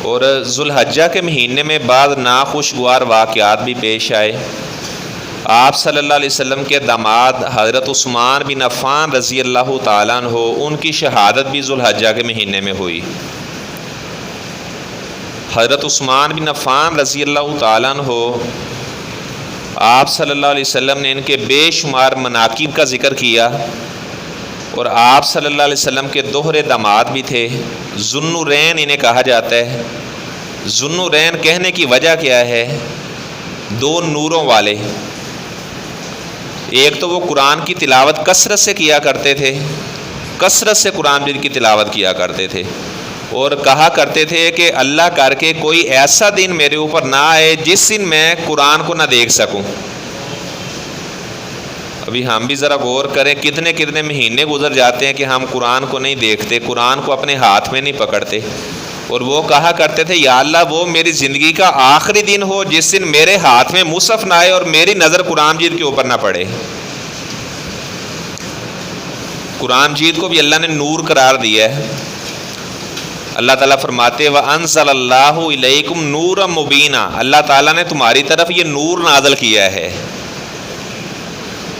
اور ذوالحجہ کے مہینے میں بعض ناخوشگوار واقعات بھی پیش آئے۔ آپ صلی اللہ علیہ وسلم کے داماد حضرت عثمان بن عفان رضی اللہ تعالیٰ عنہ، ان کی شہادت بھی ذوالحجہ کے مہینے میں ہوئی۔ حضرت عثمان بن عفان رضی اللہ تعالیٰ عنہ، آپ صلی اللہ علیہ وسلم نے ان کے بے شمار مناقب کا ذکر کیا، اور آپ صلی اللہ علیہ وسلم کے دوہرے داماد بھی تھے۔ ذو النورین انہیں کہا جاتا ہے۔ ذو النورین کہنے کی وجہ کیا ہے؟ دو نوروں والے۔ ایک تو وہ قرآن کی تلاوت کثرت سے کیا کرتے تھے، کثرت سے قرآن کی تلاوت کیا کرتے تھے، اور کہا کرتے تھے کہ اللہ کر کے کوئی ایسا دن میرے اوپر نہ آئے جس دن میں قرآن کو نہ دیکھ سکوں۔ ابھی ہم بھی ذرا غور کریں، کتنے کتنے مہینے گزر جاتے ہیں کہ ہم قرآن کو نہیں دیکھتے، قرآن کو اپنے ہاتھ میں نہیں پکڑتے۔ اور وہ کہا کرتے تھے یا اللہ وہ میری زندگی کا آخری دن ہو جس دن میرے ہاتھ میں مصحف نہ آئے اور میری نظر قرآن مجید کے اوپر نہ پڑے۔ قرآن مجید کو بھی اللہ نے نور قرار دیا ہے۔ اللہ تعالیٰ فرماتے وَأَنزَلَ اللَّهُ إِلَيْكُمْ نُورًا مُبِينًا، اللہ تعالیٰ نے تمہاری طرف یہ نور نازل کیا ہے۔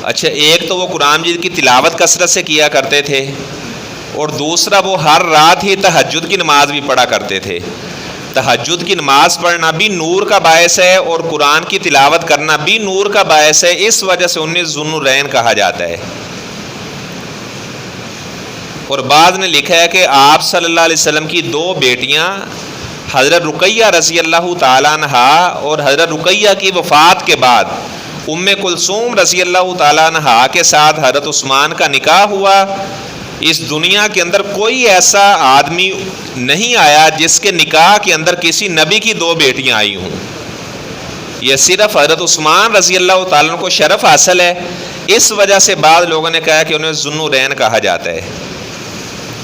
اچھا، ایک تو وہ قرآن مجید کی تلاوت کثرت سے کیا کرتے تھے، اور دوسرا وہ ہر رات ہی تہجد کی نماز بھی پڑھا کرتے تھے۔ تہجد کی نماز پڑھنا بھی نور کا باعث ہے، اور قرآن کی تلاوت کرنا بھی نور کا باعث ہے، اس وجہ سے انہیں ذو النورین کہا جاتا ہے۔ اور بعض نے لکھا ہے کہ آپ صلی اللہ علیہ وسلم کی دو بیٹیاں حضرت رقیہ رضی اللہ تعالیٰ عنہا، اور حضرت رقیہ کی وفات کے بعد ام کلثوم رضی اللہ تعالیٰ عنہا کے ساتھ حضرت عثمان کا نکاح ہوا۔ اس دنیا کے اندر کوئی ایسا آدمی نہیں آیا جس کے نکاح کے اندر کسی نبی کی دو بیٹیاں آئی ہوں۔ یہ صرف حضرت عثمان رضی اللہ تعالیٰ عنہ کو شرف حاصل ہے، اس وجہ سے بعض لوگوں نے کہا کہ انہیں ذو النورین کہا جاتا ہے۔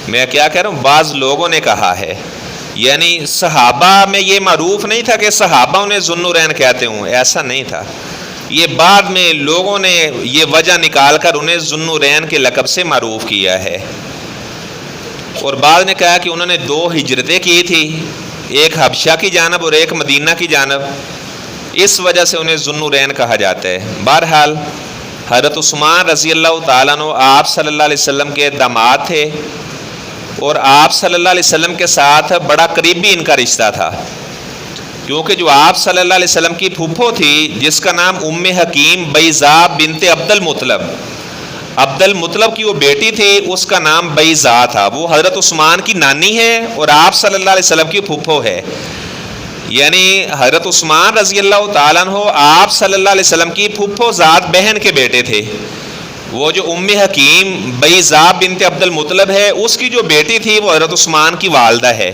میں کیا کہہ رہا ہوں، بعض لوگوں نے کہا ہے، یعنی صحابہ میں یہ معروف نہیں تھا کہ صحابہ انہیں ذو النورین کہتے ہوں، ایسا نہیں تھا۔ یہ بعد میں لوگوں نے یہ وجہ نکال کر انہیں ذو النورین کے لقب سے معروف کیا ہے۔ اور بعض نے کہا کہ انہوں نے دو ہجرتیں کی تھی، ایک حبشہ کی جانب اور ایک مدینہ کی جانب، اس وجہ سے انہیں ذو النورین کہا جاتا ہے۔ بہرحال حضرت عثمان رضی اللہ تعالیٰ عنہ آپ صلی اللہ علیہ وسلم کے داماد تھے، اور آپ صلی اللہ علیہ وسلم کے ساتھ بڑا قریبی ان کا رشتہ تھا، کیونکہ جو آپ صلی اللہ علیہ وسلم کی پھپھو تھی جس کا نام ام حکیم بیضاء بنت عبد المطلب، عبد المطلب کی وہ بیٹی تھی، اس کا نام بیضاء تھا، وہ حضرت عثمان کی نانی ہے اور آپ صلی اللہ علیہ وسلم کی پھپھو ہے۔ یعنی حضرت عثمان رضی اللہ تعالیٰ عنہ آپ صلی اللہ علیہ وسلم کی پھپھو ذات بہن کے بیٹے تھے۔ وہ جو ام حکیم بیضاء بنت عبد المطلب ہے، اس کی جو بیٹی تھی وہ حضرت عثمان کی والدہ ہے،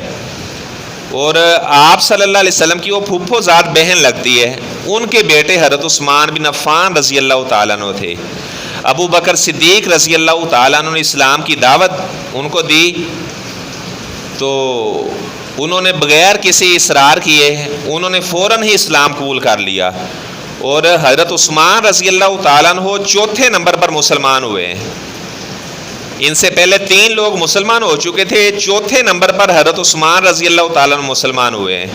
اور آپ صلی اللہ علیہ وسلم کی وہ پھپھو ذات بہن لگتی ہے۔ ان کے بیٹے حضرت عثمان بن عفان رضی اللہ تعالیٰ عنہ تھے۔ ابو بکر صدیق رضی اللہ تعالیٰ عنہ نے اسلام کی دعوت ان کو دی، تو انہوں نے بغیر کسی اصرار کیے انہوں نے فوراً ہی اسلام قبول کر لیا، اور حضرت عثمان رضی اللہ تعالیٰ عنہ چوتھے نمبر پر مسلمان ہوئے ہیں۔ ان سے پہلے 3 لوگ مسلمان ہو چکے تھے، چوتھے نمبر پر حضرت عثمان رضی اللہ تعالیٰ عنہ مسلمان ہوئے ہیں،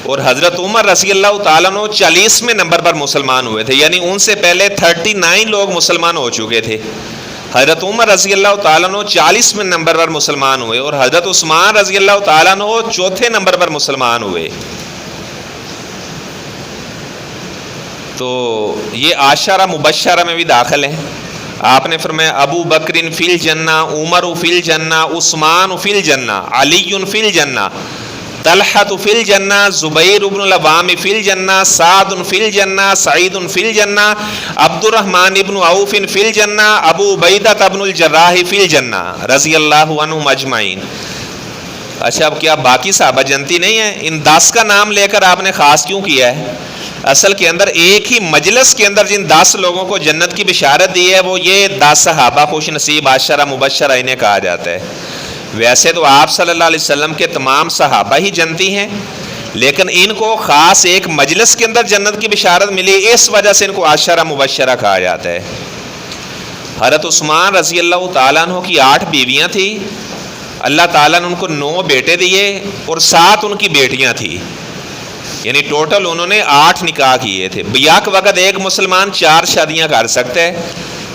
اور حضرت عمر رضی اللہ تعالیٰ عنہ 40ویں نمبر پر مسلمان ہوئے تھے، یعنی ان سے پہلے 39 لوگ مسلمان ہو چکے تھے۔ حضرت عمر رضی اللہ تعالیٰ عنہ 40ویں نمبر پر مسلمان ہوئے، اور حضرت عثمان رضی اللہ تعالیٰ عنہ چوتھے نمبر پر مسلمان ہوئے۔ تو یہ عاشرہ مبشرہ میں بھی داخل ہیں۔ آپ نے فرمایا ابو بکر فی الجنہ، عمر فی الجنہ، عثمان فی الجنہ، علی فی الجنہ، طلحہ فی الجنہ، زبیر بن العوام فی الجنہ، سعد فی الجنہ، سعید فی الجنہ، عبد الرحمن بن عوف فی الجنہ، ابو عبیدہ بن الجراح فی الجنہ رضی اللہ عنہم اجمعین۔ اچھا، اب کیا باقی صحابہ جنتی نہیں ہیں؟ ان 10 کا نام لے کر آپ نے خاص کیوں کیا ہے؟ اصل کے اندر ایک ہی مجلس کے اندر جن 10 لوگوں کو جنت کی بشارت دی ہے وہ یہ 10 صحابہ خوش نصیب عاشرہ مبشرہ انہیں کہا جاتا ہے۔ ویسے تو آپ صلی اللہ علیہ وسلم کے تمام صحابہ ہی جنتی ہیں، لیکن ان کو خاص ایک مجلس کے اندر جنت کی بشارت ملی، اس وجہ سے ان کو عاشرہ مبشرہ کہا جاتا ہے۔ حضرت عثمان رضی اللہ تعالیٰ عنہ کی 8 بیویاں تھیں، اللہ تعالیٰ نے ان کو 9 بیٹے دیے اور 7 ان کی بیٹیاں تھیں، یعنی ٹوٹل انہوں نے 8 نکاح کیے تھے۔ بیاک وقت ایک مسلمان 4 شادیاں کر سکتا ہے،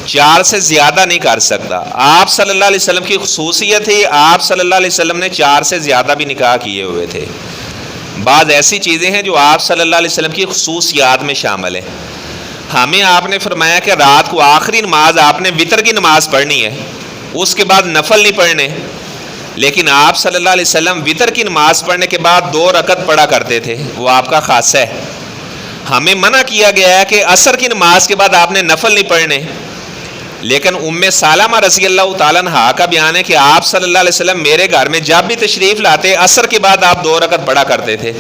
4 سے زیادہ نہیں کر سکتا۔ آپ صلی اللہ علیہ وسلم کی خصوصیت تھی، آپ صلی اللہ علیہ وسلم نے 4 سے زیادہ بھی نکاح کیے ہوئے تھے۔ بعض ایسی چیزیں ہیں جو آپ صلی اللہ علیہ وسلم کی خصوصیات میں شامل ہیں۔ ہمیں آپ نے فرمایا کہ رات کو آخری نماز آپ نے وتر کی نماز پڑھنی ہے، اس کے بعد نفل نہیں پڑھنے، لیکن آپ صلی اللہ علیہ وسلم وتر کی نماز پڑھنے کے بعد 2 رکعت پڑھا کرتے تھے، وہ آپ کا خاصہ ہے۔ ہمیں منع کیا گیا ہے کہ عصر کی نماز کے بعد آپ نے نفل نہیں پڑھنے، لیکن ام سلمہ رضی اللہ تعالیٰ عنہا کا بیان ہے کہ آپ صلی اللہ علیہ وسلم میرے گھر میں جب بھی تشریف لاتے عصر کے بعد آپ 2 رکعت پڑھا کرتے تھے۔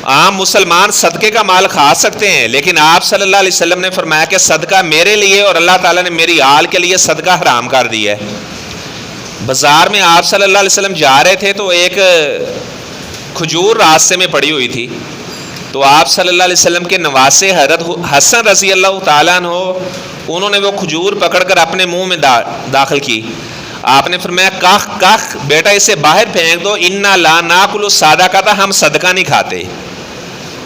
عام مسلمان صدقے کا مال کھا سکتے ہیں، لیکن آپ صلی اللہ علیہ وسلم نے فرمایا کہ صدقہ میرے لیے اور اللہ تعالیٰ نے میری آل کے لیے صدقہ حرام کر دیا ہے۔ بازار میں آپ صلی اللہ علیہ وسلم جا رہے تھے تو ایک کھجور راستے میں پڑی ہوئی تھی، تو آپ صلی اللہ علیہ وسلم کے نواسے حضرت حسن رضی اللہ تعالیٰ عنہ انہوں نے وہ کھجور پکڑ کر اپنے منہ میں داخل کی۔ آپ نے فرمایا کخ کخ بیٹا اسے باہر پھینک دو، انا لا ناکل الصدقۃ، ہم صدقہ نہیں کھاتے۔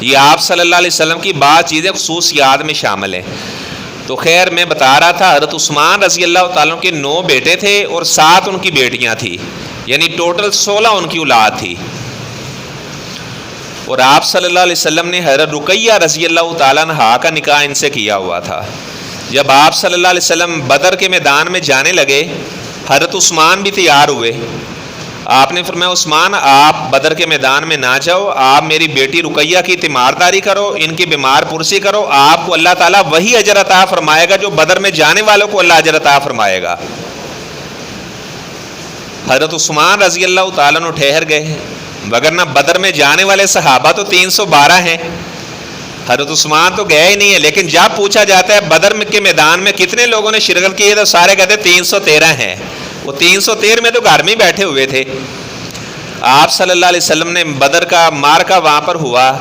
یہ آپ صلی اللہ علیہ وسلم کی بعض چیزیں خصوصیات میں شامل ہیں۔ تو خیر میں بتا رہا تھا حضرت عثمان رضی اللہ تعالیٰ کے 9 بیٹے تھے اور 7 ان کی بیٹیاں تھیں، یعنی ٹوٹل 16 ان کی اولاد تھی۔ اور آپ صلی اللہ علیہ وسلم نے حضرت رقیہ رضی اللہ تعالیٰ عنہا کا نکاح ان سے کیا ہوا تھا۔ جب آپ صلی اللہ علیہ وسلم بدر کے میدان میں جانے لگے، حضرت عثمان بھی تیار ہوئے۔ آپ نے فرمایا عثمان آپ بدر کے میدان میں نہ جاؤ، آپ میری بیٹی رقیہ کی تیمارداری کرو، ان کی بیمار پرسی کرو، آپ کو اللہ تعالیٰ وہی اجر عطا فرمائے گا جو بدر میں جانے والوں کو اللہ اجر عطا فرمائے گا۔ حضرت عثمان رضی اللہ تعالیٰ عنہ ٹھہر گئے، وگرنہ بدر میں جانے والے صحابہ تو 312 ہیں، حضرت عثمان تو گئے ہی نہیں ہے۔ لیکن جب پوچھا جاتا ہے بدر کے میدان میں کتنے لوگوں نے شرکت کی ہے تو سارے کہتے ہیں 313 ہیں۔ وہ 313 میں تو گھر میں بیٹھے ہوئے تھے۔ آپ صلی اللہ علیہ وسلم نے بدر کا مارکا وہاں پر ہوا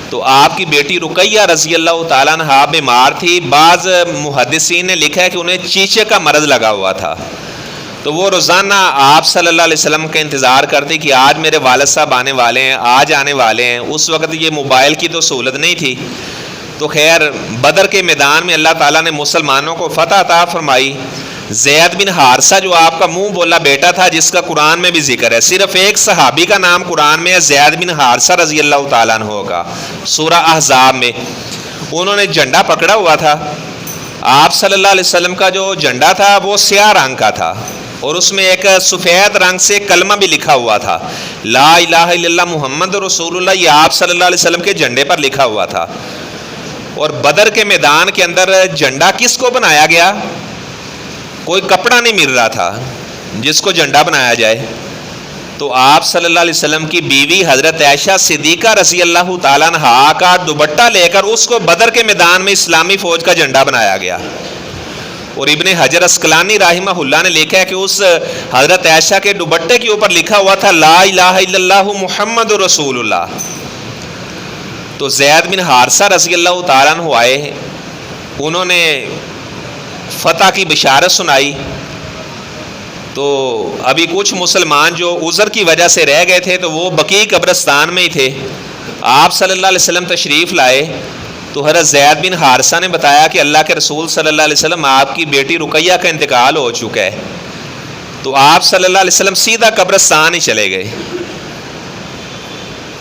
تو آپ کی بیٹی رقیہ رضی اللہ تعالیٰ عنہا بیمار تھی۔ بعض محدثین نے لکھا ہے کہ انہیں چیچے کا مرض لگا ہوا تھا، تو وہ روزانہ آپ صلی اللہ علیہ وسلم کا انتظار کرتے کہ آج میرے والد صاحب آنے والے ہیں، آج آنے والے ہیں۔ اس وقت یہ موبائل کی تو سہولت نہیں تھی، تو خیر بدر کے میدان میں اللہ تعالیٰ نے مسلمانوں کو فتح عطا فرمائی۔ زید بن حارثہ جو آپ کا منہ بولا بیٹا تھا، جس کا قرآن میں بھی ذکر ہے، صرف ایک صحابی کا نام قرآن میں ہے، زید بن حارثہ رضی اللہ تعالیٰ عنہ کا، سورہ احزاب میں۔ انہوں نے جھنڈا پکڑا ہوا تھا، آپ صلی اللہ علیہ وسلم کا جو جھنڈا تھا وہ سیاہ رنگ کا تھا، اور اس میں ایک سفید رنگ سے کلمہ بھی لکھا ہوا تھا، لا الہ الا اللہ محمد رسول اللہ، یہ آپ صلی اللہ علیہ وسلم کے جھنڈے پر لکھا ہوا تھا۔ اور بدر کے میدان کے اندر جھنڈا کس کو بنایا گیا؟ کوئی کپڑا نہیں مل رہا تھا جس کو جھنڈا بنایا جائے، تو آپ صلی اللہ علیہ وسلم کی بیوی حضرت عائشہ صدیقہ رضی اللہ تعالیٰ عنہا کا دوپٹہ لے کر اس کو بدر کے میدان میں اسلامی فوج کا جھنڈا بنایا گیا۔ اور ابن حجر اسقلانی رحمہ اللہ نے لکھا ہے کہ اس حضرت عائشہ کے دوپٹے کے اوپر لکھا ہوا تھا لا الہ الا اللہ محمد رسول اللہ۔ تو زید بن حارثہ رضی اللہ تعالیٰ عنہ آئے، انہوں نے فتح کی بشارت سنائی، تو ابھی کچھ مسلمان جو عذر کی وجہ سے رہ گئے تھے تو وہ بقیع قبرستان میں ہی تھے۔ آپ صلی اللہ علیہ وسلم تشریف لائے تو حضرت زید بن حارثہ نے بتایا کہ اللہ کے رسول صلی اللہ علیہ وسلم آپ کی بیٹی رقیہ کا انتقال ہو چکا ہے۔ تو آپ صلی اللہ علیہ وسلم سیدھا قبرستان ہی چلے گئے۔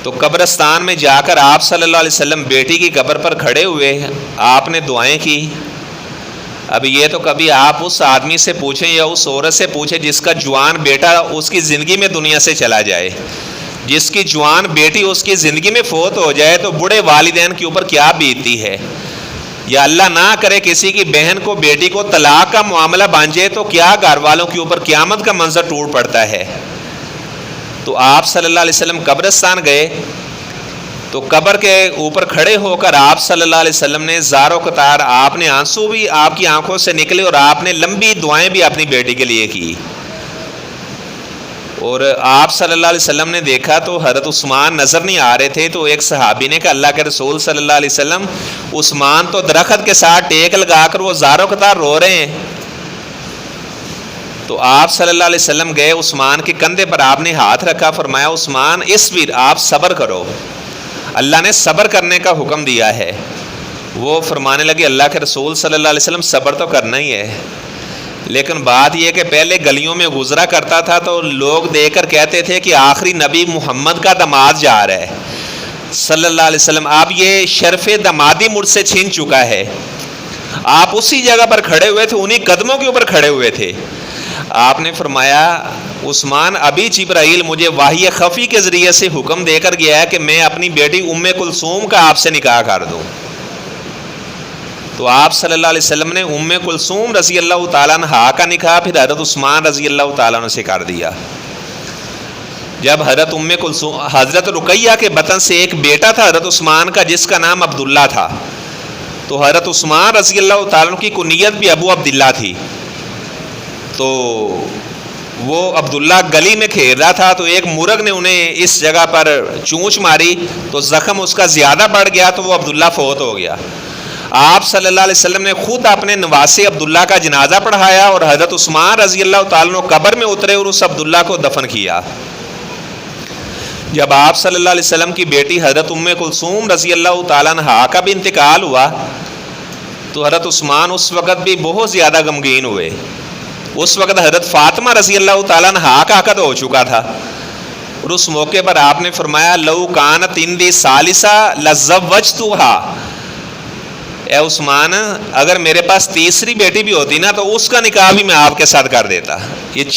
تو قبرستان میں جا کر آپ صلی اللہ علیہ وسلم بیٹی کی قبر پر کھڑے ہوئے، آپ نے دعائیں کی۔ اب یہ تو کبھی آپ اس آدمی سے پوچھیں یا اس عورت سے پوچھیں جس کا جوان بیٹا اس کی زندگی میں دنیا سے چلا جائے، جس کی جوان بیٹی اس کی زندگی میں فوت ہو جائے تو بوڑھے والدین کے اوپر کیا بیتتی ہے، یا اللہ نہ کرے کسی کی بہن کو بیٹی کو طلاق کا معاملہ بن جائے تو کیا گھر والوں کے اوپر قیامت کا منظر ٹوٹ پڑتا ہے۔ تو آپ صلی اللہ علیہ وسلم قبرستان گئے تو قبر کے اوپر کھڑے ہو کر آپ صلی اللہ علیہ وسلم نے زاروں قطار، آپ نے آنسو بھی آپ کی آنکھوں سے نکلے اور آپ نے لمبی دعائیں بھی اپنی بیٹی کے لیے کی۔ اور آپ صلی اللہ علیہ وسلم نے دیکھا تو حضرت عثمان نظر نہیں آ رہے تھے، تو ایک صحابی نے کہا اللہ کے رسول صلی اللہ علیہ وسلم عثمان تو درخت کے ساتھ ٹیک لگا کر وہ زاروں قطار رو رہے ہیں۔ تو آپ صلی اللہ علیہ وسلم گئے، عثمان کے کندھے پر آپ نے ہاتھ رکھا، فرمایا عثمان اصبر، آپ صبر کرو، اللہ نے صبر کرنے کا حکم دیا ہے۔ وہ فرمانے لگے اللہ کے رسول صلی اللہ علیہ وسلم صبر تو کرنا ہی ہے، لیکن بات یہ کہ پہلے گلیوں میں گزرا کرتا تھا تو لوگ دیکھ کر کہتے تھے کہ آخری نبی محمد کا داماد جا رہا ہے صلی اللہ علیہ وسلم، اب یہ شرف دامادی مجھ سے چھین چکا ہے۔ آپ اسی جگہ پر کھڑے ہوئے تھے، انہی قدموں کے اوپر کھڑے ہوئے تھے۔ آپ نے فرمایا عثمان ابھی جبرائیل مجھے وحی خفی کے ذریعے سے حکم دے کر گیا ہے کہ میں اپنی بیٹی ام کلثوم کا آپ سے نکاح کر دوں۔ تو آپ صلی اللہ علیہ وسلم نے ام کلثوم رضی اللہ تعالیٰ عنہا کا نکاح پھر حضرت عثمان رضی اللہ تعالیٰ عنہ سے کر دیا۔ جب حضرت ام کلثوم، حضرت رقیہ کے بطن سے ایک بیٹا تھا حضرت عثمان کا جس کا نام عبداللہ تھا، تو حضرت عثمان رضی اللہ تعالیٰ عنہ کی کنیت بھی ابو عبداللہ تھی۔ تو وہ عبداللہ گلی میں کھیل رہا تھا تو ایک مرغ نے انہیں اس جگہ پر چونچ ماری تو زخم اس کا زیادہ بڑھ گیا تو وہ عبداللہ فوت ہو گیا۔ آپ صلی اللہ علیہ وسلم نے خود اپنے نواسے عبداللہ کا جنازہ پڑھایا اور حضرت عثمان رضی اللہ تعالیٰ عنہ قبر میں اترے اور اس عبداللہ کو دفن کیا۔ جب آپ صلی اللہ علیہ وسلم کی بیٹی حضرت ام کلثوم رضی اللہ تعالیٰ عنہا کا بھی انتقال ہوا تو حضرت عثمان اس وقت بھی بہت زیادہ غمگین ہوئے۔ اس وقت حضرت فاطمہ رضی اللہ تعالیٰ عنہا کا عقد ہو چکا تھا اور اس موقع پر آپ نے فرمایا لو کانت عندی ثالثہ لزوجتھا، اے عثمان اگر میرے پاس تیسری بیٹی بھی ہوتی نا تو اس کا نکاح بھی میں آپ کے ساتھ کر دیتا۔ یہ